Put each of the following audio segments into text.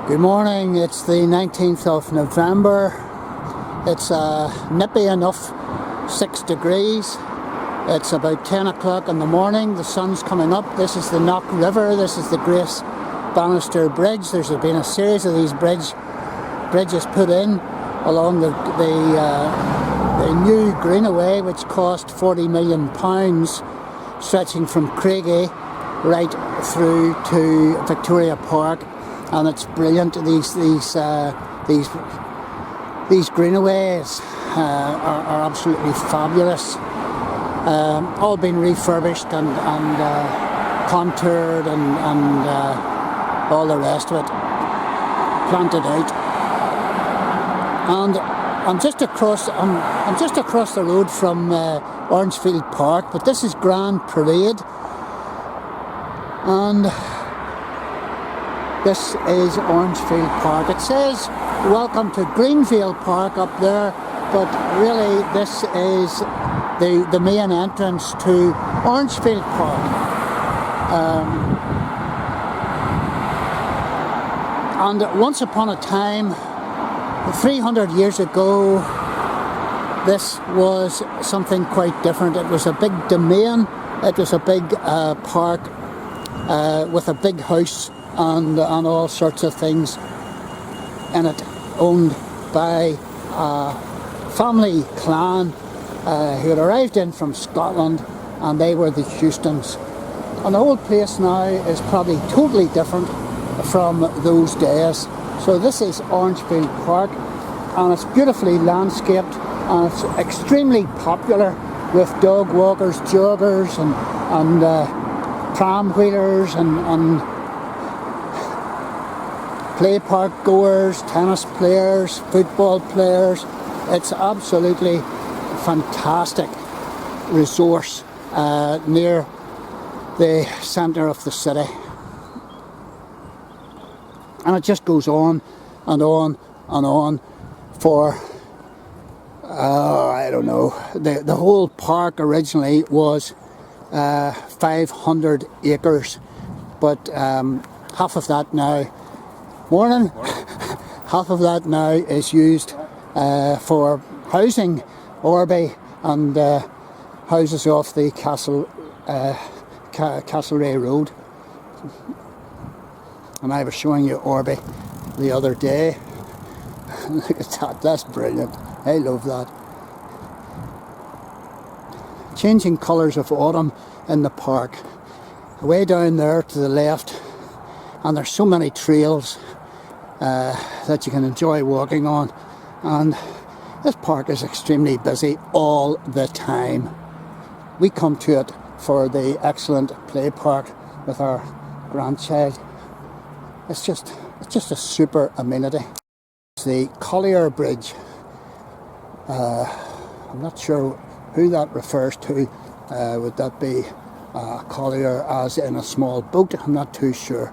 Good morning, it's the 19th of November. It's nippy enough, 6 degrees. It's about 10 o'clock in the morning, the sun's coming up. This is the Knock River, this is the Grace Bannister Bridge. There's been a series of these bridges put in along the new Greenaway, which cost £40 million, stretching from Craigie right through to Victoria Park. And it's brilliant. These greenaways are absolutely fabulous. All been refurbished and contoured and all the rest of it, planted out. And I'm just across the road from Orangefield Park, but this is Grand Parade, and this is Orangefield Park. It says welcome to Greenville Park up there, but really this is the main entrance to Orangefield Park. And once upon a time, 300 years ago, this was something quite different. It was a big domain, it was a big park with a big house and all sorts of things in it, owned by a family clan who had arrived in from Scotland, and they were the Houstons. And the whole place now is probably totally different from those days. So this is Orangefield Park, and it's beautifully landscaped, and it's extremely popular with dog walkers, joggers and pram wheelers and play park goers, tennis players, football players. It's absolutely fantastic resource near the centre of the city. And it just goes on and on and on for, I don't know, the whole park originally was 500 acres, but half of that now, half of that now is used for housing Orby and houses off the Castlereagh Road. And I was showing you Orby the other day. Look at that, that's brilliant. I love that. Changing colours of autumn in the park. Way down there to the left, and there's so many trails that you can enjoy walking on, and this park is extremely busy all the time. We come to it for the excellent play park with our grandchild. It's just a super amenity. It's the Collier Bridge. I'm not sure who that refers to. Would that be a collier as in a small boat? I'm not too sure.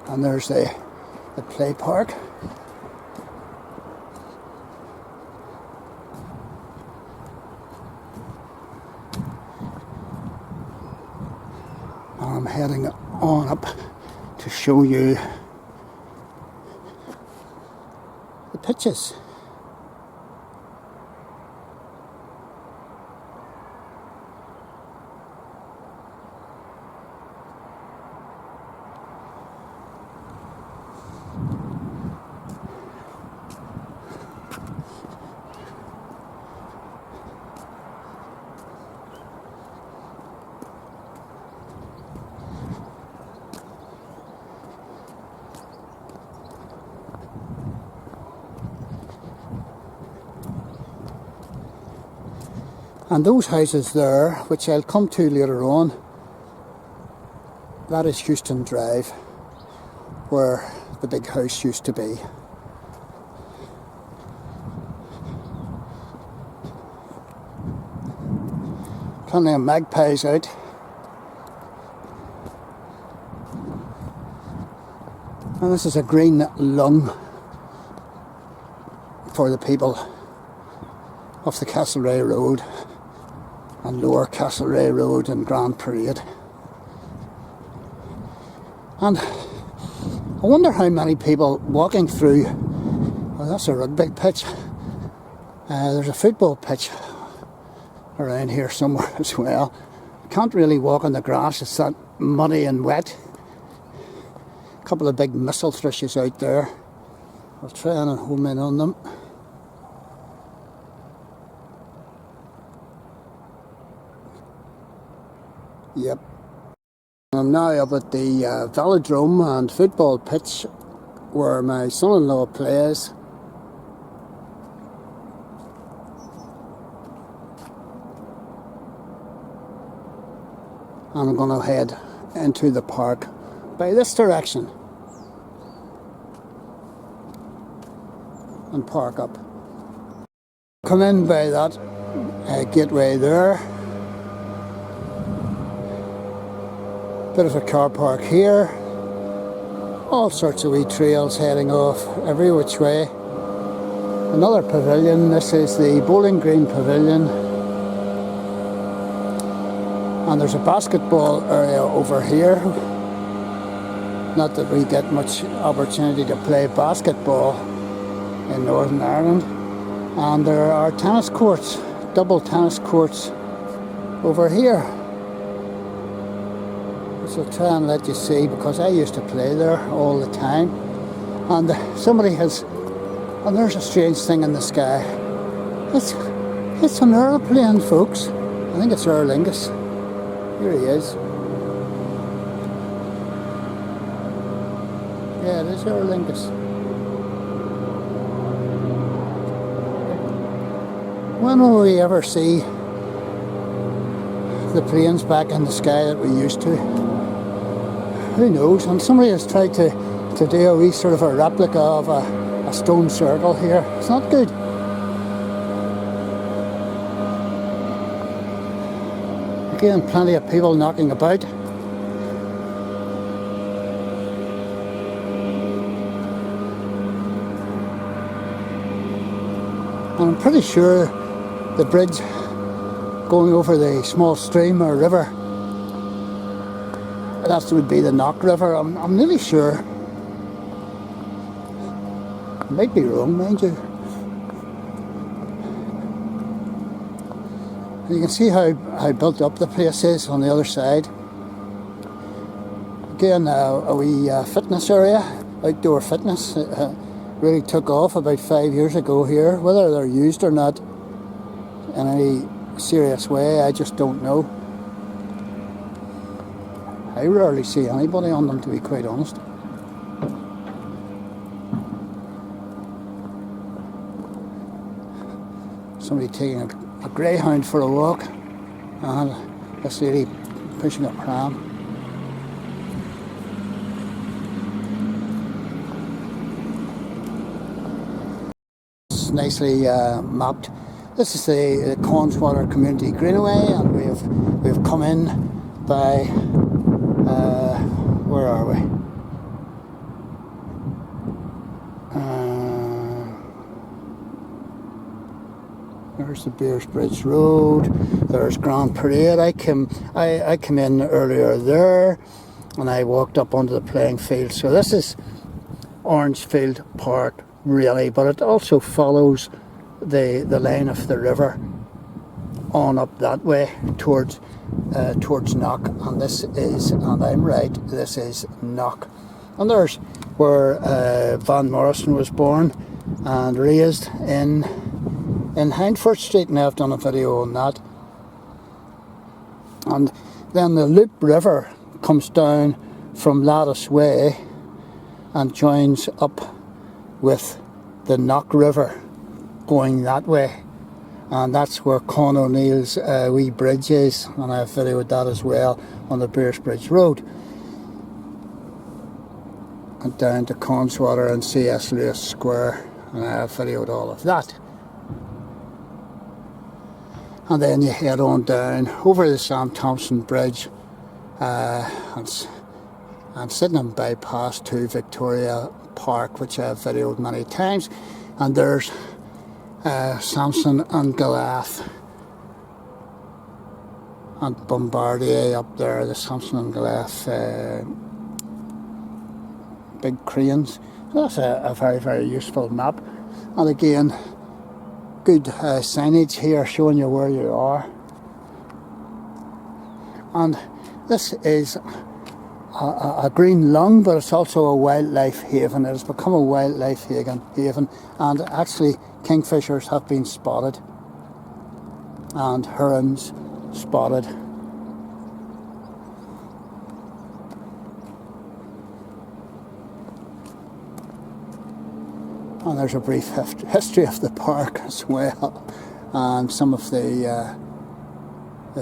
And there's the play park. And I'm heading on up to show you the pitches. And those houses there, which I'll come to later on, that is Houston Drive, where the big house used to be. Plenty of magpies out. And this is a green lung for the people of the Castlereagh Road and Lower Castlereagh Road and Grand Parade. And I wonder how many people walking through, well, that's a rugby pitch. There's a football pitch around here somewhere as well. I can't really walk on the grass, it's that muddy and wet. A couple of big missile thrushes out there. I'll try and home in on them. Yep. I'm now up at the velodrome and football pitch where my son-in-law plays. And I'm going to head into the park by this direction and park up. Come in by that gateway there. Bit of a car park here. All sorts of wee trails heading off every which way. Another pavilion. This is the Bowling Green Pavilion. And there's a basketball area over here. Not that we get much opportunity to play basketball in Northern Ireland. And there are tennis courts, double tennis courts over here. Which I'll try and let you see because I used to play there all the time. And somebody has, and there's a strange thing in the sky. It's an aeroplane, folks. I think it's Aer Lingus. Here he is. Yeah, it is Aer Lingus. When will we ever see the planes back in the sky that we used to? Who knows? And somebody has tried to do a wee sort of a replica of a stone circle here. It's not good. Again, plenty of people knocking about. And I'm pretty sure the bridge going over the small stream or river, that would be the Knock River. I'm nearly sure. I might be wrong, mind you. You can see how built up the place is on the other side. Again, a wee fitness area, outdoor fitness. Really took off about 5 years ago here. Whether they're used or not in any serious way, I just don't know. I rarely see anybody on them, to be quite honest. Somebody taking a greyhound for a walk, and this lady pushing a pram. It's nicely mapped. This is the Connswater Community Greenway, and we've come in by where are we? There's the Beersbridge Road. There's Grand Parade. I came in earlier there, and I walked up onto the playing field. So this is Orangefield Park, really, but it also follows the line of the river on up that way towards Knock, and this is, and I'm right, this is Knock. And there's where Van Morrison was born and raised in Hindford Street, and I've done a video on that. And then the Loop River comes down from Lattice Way and joins up with the Knock River going that way, and that's where Con O'Neill's wee bridge is, and I have videoed that as well on the Beersbridge Road, and down to Connswater and C.S. Lewis Square, and I have videoed all of that. And then you head on down over the Sam Thompson Bridge, and I'm sitting in bypass to Victoria Park, which I've videoed many times, and there's Samson and Goliath and Bombardier up there, the Samson and Goliath big cranes. So that's a very, very useful map, and again good signage here showing you where you are. And this is a green lung, but it's also a wildlife haven. It has become a wildlife haven, and actually kingfishers have been spotted and herons spotted. And there's a brief history of the park as well, and some of the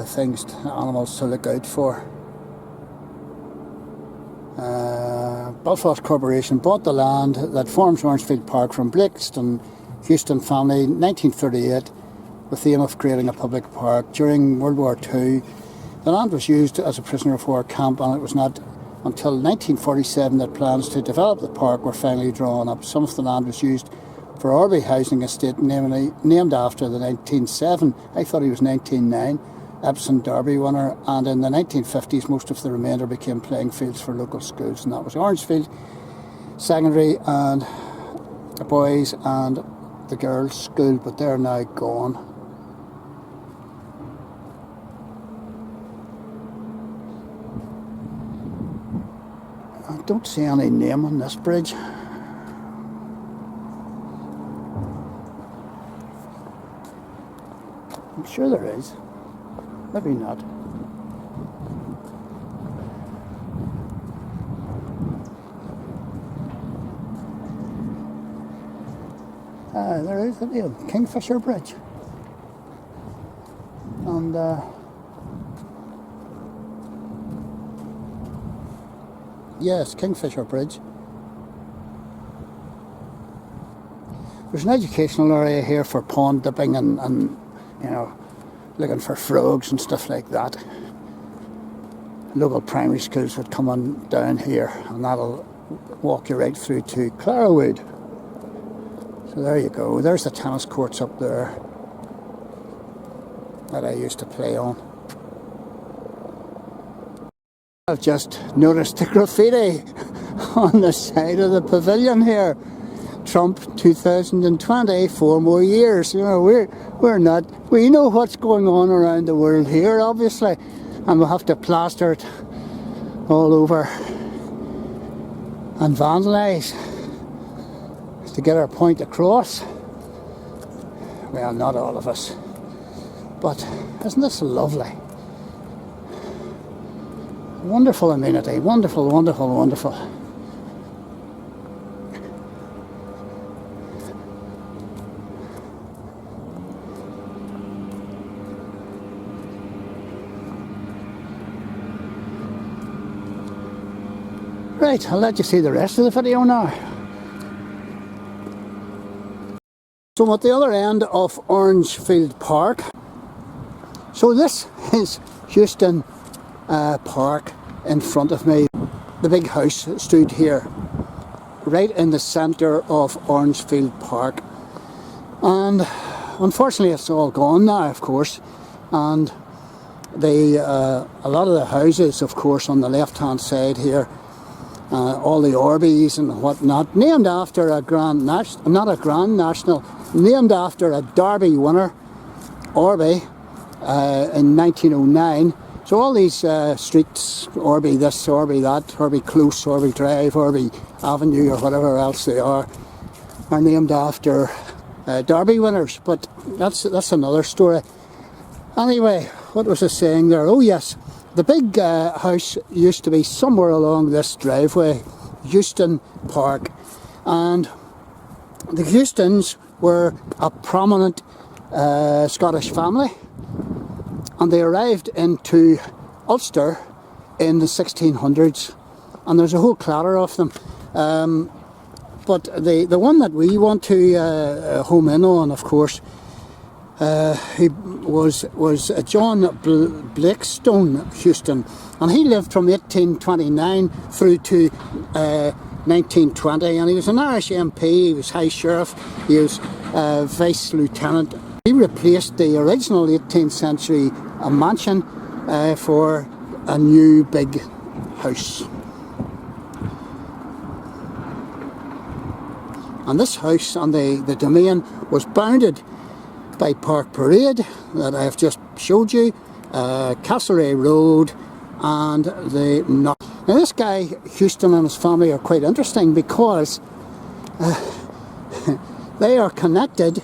things, animals to look out for. Belfast Corporation bought the land that forms Orangefield Park from Blakeston Houston family in 1938 with the aim of creating a public park. During World War II, the land was used as a prisoner of war camp, and it was not until 1947 that plans to develop the park were finally drawn up. Some of the land was used for Orby housing estate, named after the 1907, I thought he was 1909, Epsom Derby winner, and in the 1950s most of the remainder became playing fields for local schools, and that was Orangefield Secondary and the boys and the girls' school, but they're now gone. I don't see any name on this bridge. I'm sure there is. Maybe not. There is the name, Kingfisher Bridge. And yes, Kingfisher Bridge. There's an educational area here for pond dipping and you know, looking for frogs and stuff like that. Local primary schools would come on down here, and that'll walk you right through to Clarawood. So there you go. There's the tennis courts up there that I used to play on. I've just noticed the graffiti on the side of the pavilion here. Trump 2020, 4 more years. You know, we know what's going on around the world here, obviously, and we'll have to plaster it all over and vandalise to get our point across. Well, not all of us, but isn't this lovely? Wonderful amenity, wonderful, wonderful, wonderful. Right, I'll let you see the rest of the video now. So I'm at the other end of Orangefield Park. So this is Houston Park in front of me. The big house stood here, right in the centre of Orangefield Park. And unfortunately it's all gone now, of course. And a lot of the houses, of course, on the left hand side here, all the Orbeys and whatnot, named after a named after a Derby winner, Orby, in 1909. So all these streets, Orby this, Orby that, Orby Close, Orby Drive, Orby Avenue, or whatever else they are named after Derby winners. But that's another story. Anyway, what was I saying there? Oh yes, the big house used to be somewhere along this driveway, Houston Park, and the Houstons were a prominent Scottish family, and they arrived into Ulster in the 1600s, and there's a whole clatter of them. But the one that we want to home in on, of course, he was John Blackstone Houston, and he lived from 1829 through to 1920, and he was an Irish MP, he was High Sheriff, he was Vice Lieutenant. He replaced the original 18th century mansion for a new big house. And this house on the domain was bounded by Park Parade that I have just showed you, Castlereagh Road, and the Knock. Now this guy Houston and his family are quite interesting because they are connected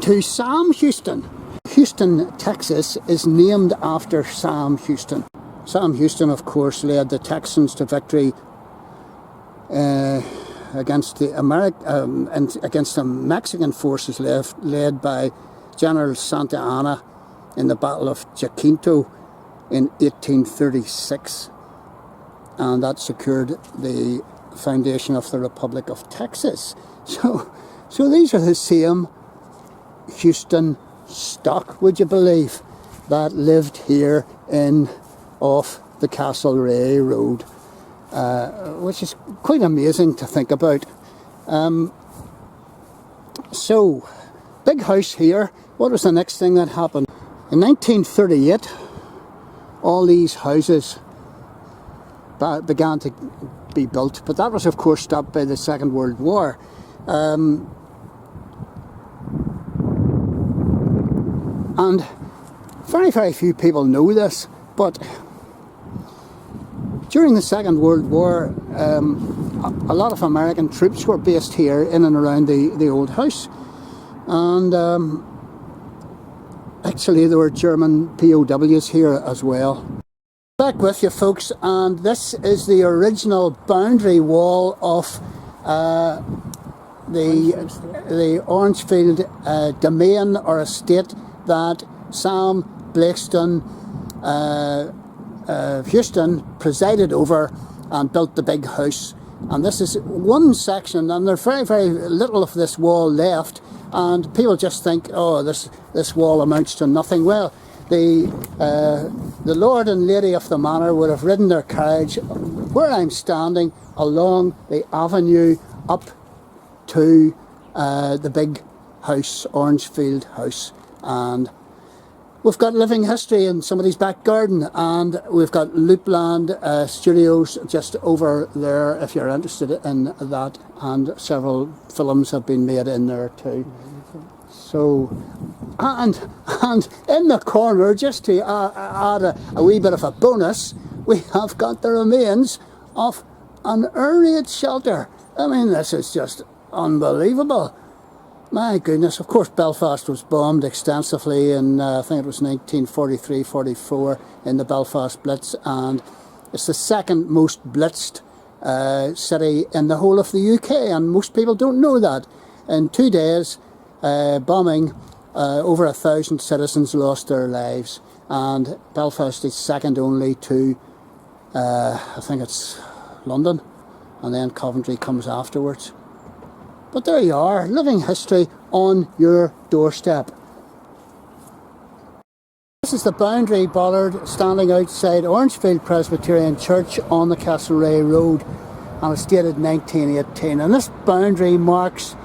to Sam Houston. Houston, Texas is named after Sam Houston. Sam Houston, of course, led the Texans to victory against the against the Mexican forces led by General Santa Anna in the Battle of Jacinto in 1836, and that secured the foundation of the Republic of Texas. So these are the same Houston stock, would you believe, that lived here off the Castlereagh Road. Which is quite amazing to think about. So, big house here. What was the next thing that happened? In 1938, all these houses began to be built, but that was of course stopped by the Second World War. And very few people know this, but during the Second World War, a lot of American troops were based here in and around the old house, and actually there were German POWs here as well. Back with you folks, and this is the original boundary wall of the Orangefield domain or estate that Sam Blackstone Houston presided over and built the big house. And this is one section, and there's very little of this wall left, and people just think, oh, this wall amounts to nothing. Well, the Lord and Lady of the Manor would have ridden their carriage where I'm standing along the avenue up to the big house, Orangefield House, and we've got living history in somebody's back garden, and we've got Loopland Studios just over there if you're interested in that, and several films have been made in there too. So, and in the corner, just to add a wee bit of a bonus, we have got the remains of an air raid shelter. I mean, this is just unbelievable. My goodness, of course Belfast was bombed extensively in, I think it was 1943-44 in the Belfast Blitz, and it's the second most blitzed city in the whole of the UK, and most people don't know that. In 2 days bombing, over 1,000 citizens lost their lives, and Belfast is second only to, I think it's London, and then Coventry comes afterwards. But there you are, living history on your doorstep. This is the boundary bollard standing outside Orangefield Presbyterian Church on the Castlereagh Road, and it's dated 1918. And this boundary marks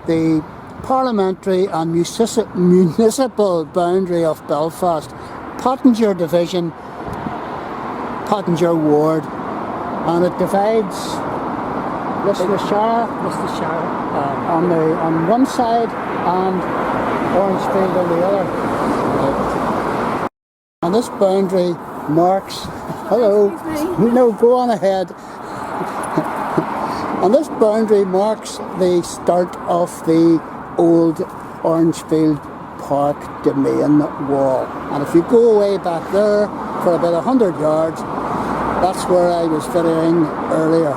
the parliamentary and municipal boundary of Belfast, Pottinger Division, Pottinger Ward, and it divides Lisla on one side and Orangefield on the other. And this boundary marks, hello, no, go on ahead. And this boundary marks the start of the old Orangefield Park domain wall. And if you go away back there for about 100 yards, that's where I was videoing earlier.